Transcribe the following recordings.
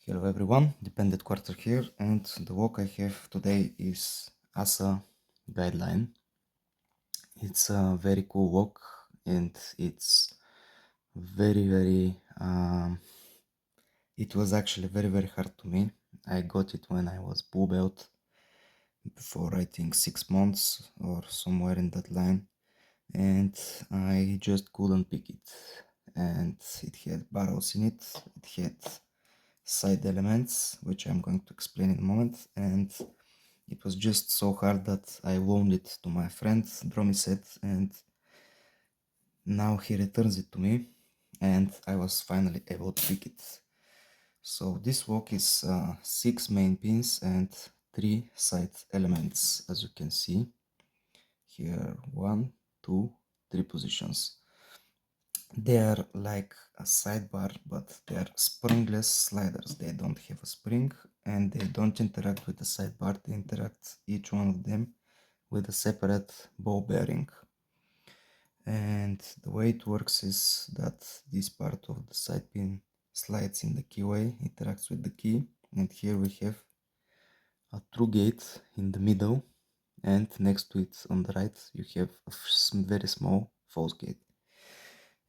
Hello everyone, Dependent Quarter here, and the walk I have today is ASSA Guideline. It's a very cool walk and it's it was actually very hard to me. I got it when I was blue belt before I think 6 months or somewhere in that line, and I just couldn't pick it. And it had barrels in it, it had side elements, which I'm going to explain in a moment, and it was just so hard that I loaned it to my friend, Dromiset, and now he returns it to me, and I was finally able to pick it. So this walk is 6 main pins and 3 side elements, as you can see. Here, 1, 2, 3 positions. They are like a sidebar, but they are springless sliders. They don't have a spring and they don't interact with the sidebar. They interact, each one of them, with a separate ball bearing. And the way it works is that this part of the side pin slides in the keyway, interacts with the key, and here we have a true gate in the middle, and next to it on the right you have a very small false gate.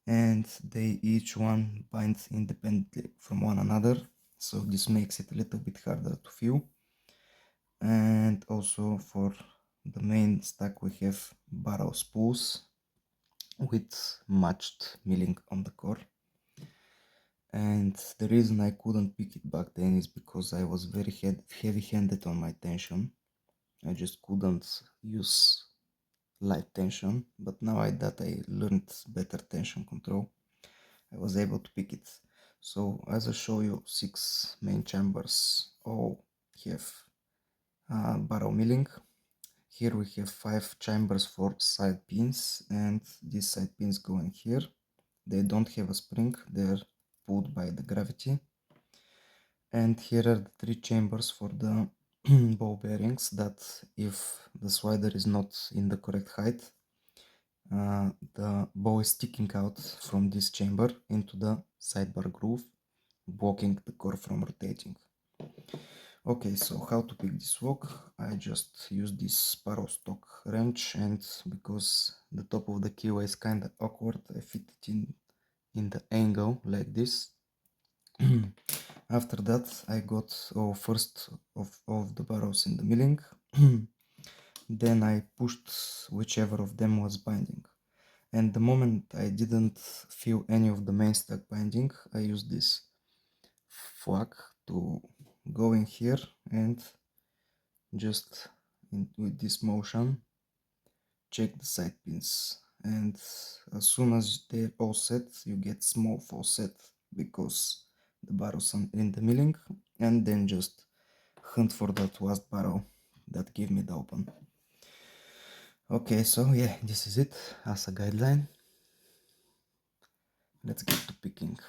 And they each one bind independently from one another, so this makes it a little bit harder to feel. And also for the main stack we have barrel spools with matched milling on the core. And the reason I couldn't pick it back then is because I was very heavy-handed on my tension. I just couldn't use light tension, but now that I learned better tension control, I was able to pick it. So as I show you, 6 main chambers all have barrel milling. Here we have 5 chambers for side pins, and these side pins go in here. They don't have a spring, they're pulled by the gravity. And here are the 3 chambers for the ball bearings, that if the slider is not in the correct height, the ball is sticking out from this chamber into the sidebar groove, blocking the core from rotating. Okay, so how to pick this lock? I just use this Sparrow stock wrench, and because the top of the keyway is kinda awkward, I fit it in the angle like this. After that I got first of the barrels in the milling. Then I pushed whichever of them was binding, and the moment I didn't feel any of the main stack binding, I used this flag to go in here and just with this motion check the side pins, and as soon as they're all set you get small false set because the barrels are in the milling, and then just hunt for that last barrel that gave me the open. Okay, so yeah, this is it as a guideline. Let's get to picking.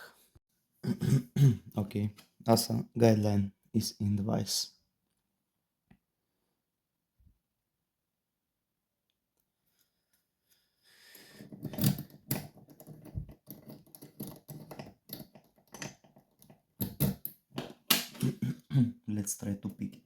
Okay, as a guideline is in the vise. Let's try to pick it.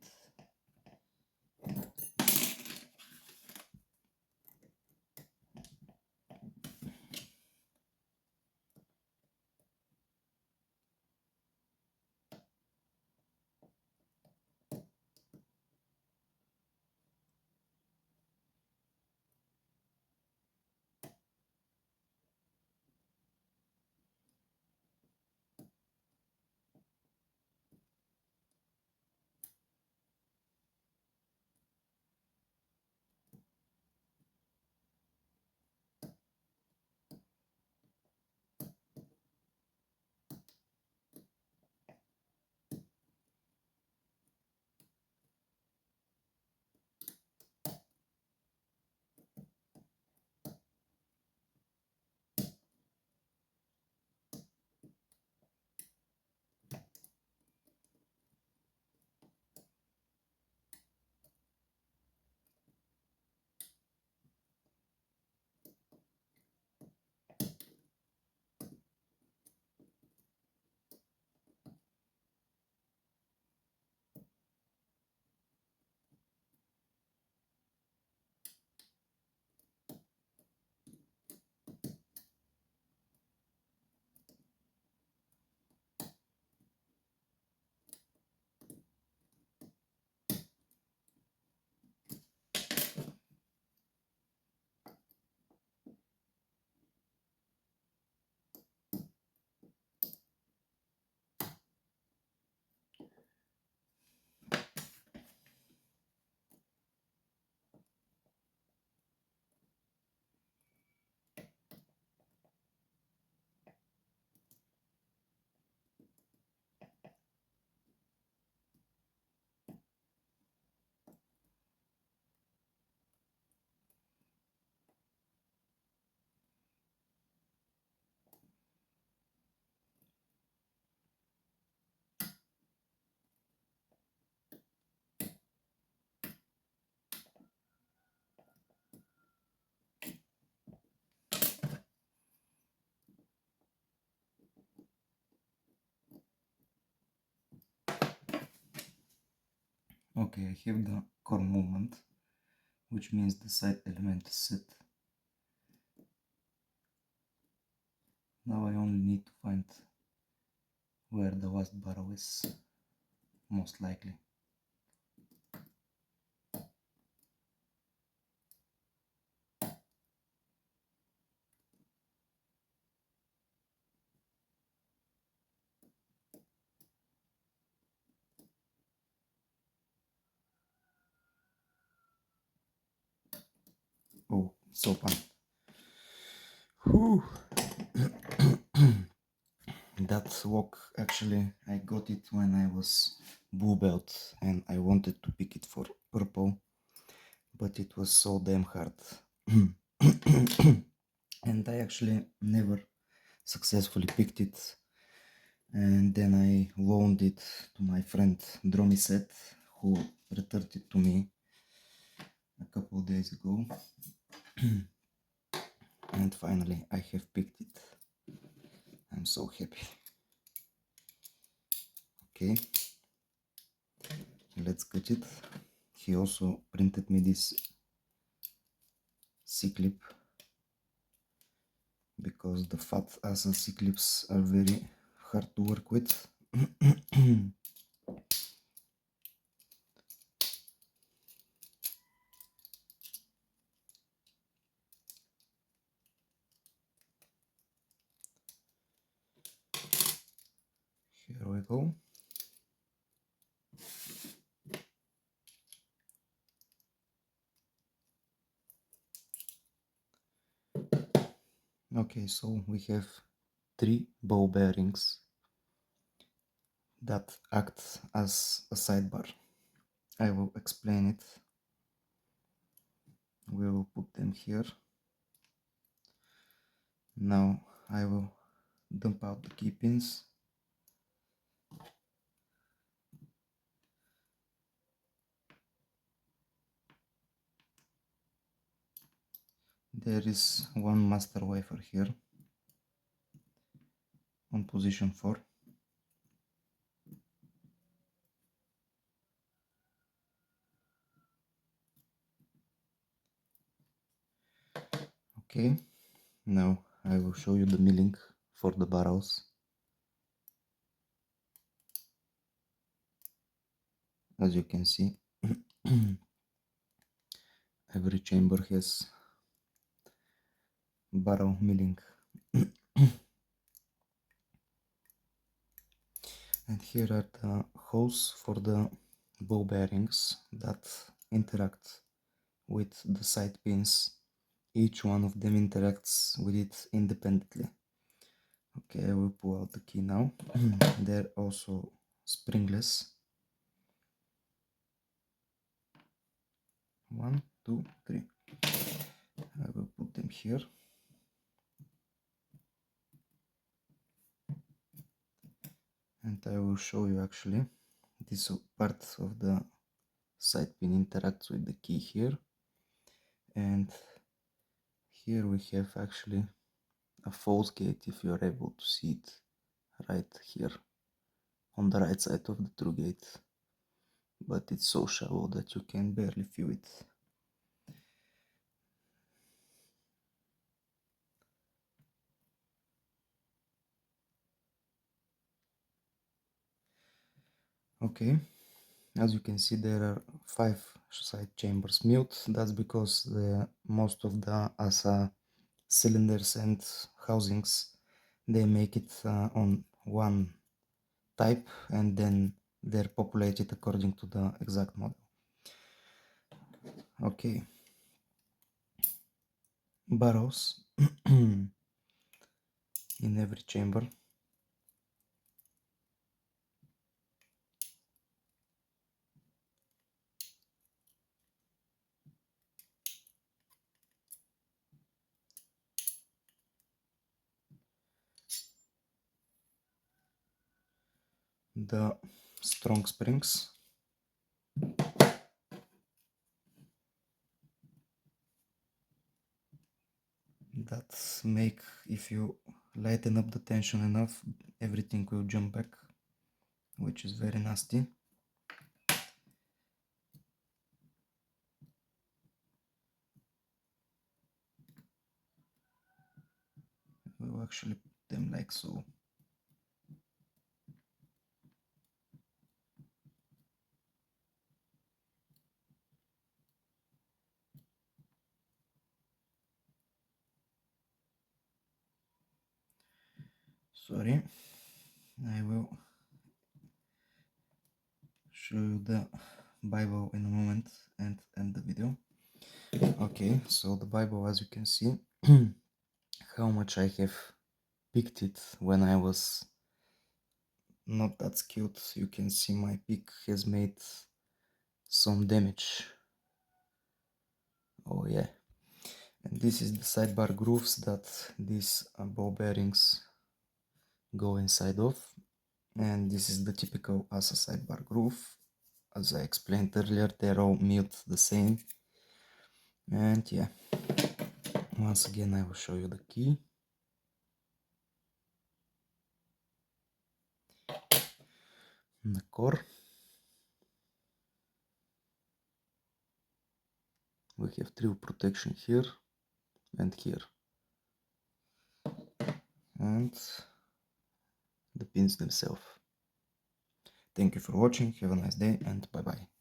Okay, I have the core movement, which means the side element is set. Now I only need to find where the last barrel is, most likely. Oh, so fun. Whew. That walk, actually, I got it when I was blue belt and I wanted to pick it for purple, but it was so damn hard. And I actually never successfully picked it. And then I loaned it to my friend Dromiset, who returned it to me a couple of days ago. And finally I have picked it. I'm so happy. Okay, let's get it. He also printed me this C-clip because the fat ASSA C-clips are very hard to work with. Here we go. Okay, so we have 3 ball bearings that act as a sidebar. I will explain it. We will put them here. Now I will dump out the key pins. There is one master wafer here on position 4. Okay, now I will show you the milling for the barrels. As you can see, every chamber has barrel milling. And here are the holes for the ball bearings that interact with the side pins. Each one of them interacts with it independently. Okay, I will pull out the key now. They're also springless. 1, 2, 3. I will put them here. And I will show you actually. This part of the side pin interacts with the key here. And here we have actually a false gate, if you are able to see it right here on the right side of the true gate. But it's so shallow that you can barely feel it. Okay, as you can see, there are 5 side chambers milled. That's because most of the ASSA cylinders and housings, they make it on one type and then they're populated according to the exact model. Okay, barrels in every chamber. The strong springs. That make, if you lighten up the tension enough, everything will jump back, which is very nasty. actually put them like so. Sorry, I will show you the Bible in a moment and end the video. Okay, so the Bible, as you can see, how much I have picked it when I was not that skilled. You can see my pick has made some damage. Oh yeah. And this is the sidebar grooves that these ball bearings go inside of. And this is the typical ASSA sidebar groove. As I explained earlier, they're all milled the same. And yeah, once again I will show you the key. The core. We have drill protection here and here. And the pins themselves. Thank you for watching, have a nice day, and bye bye.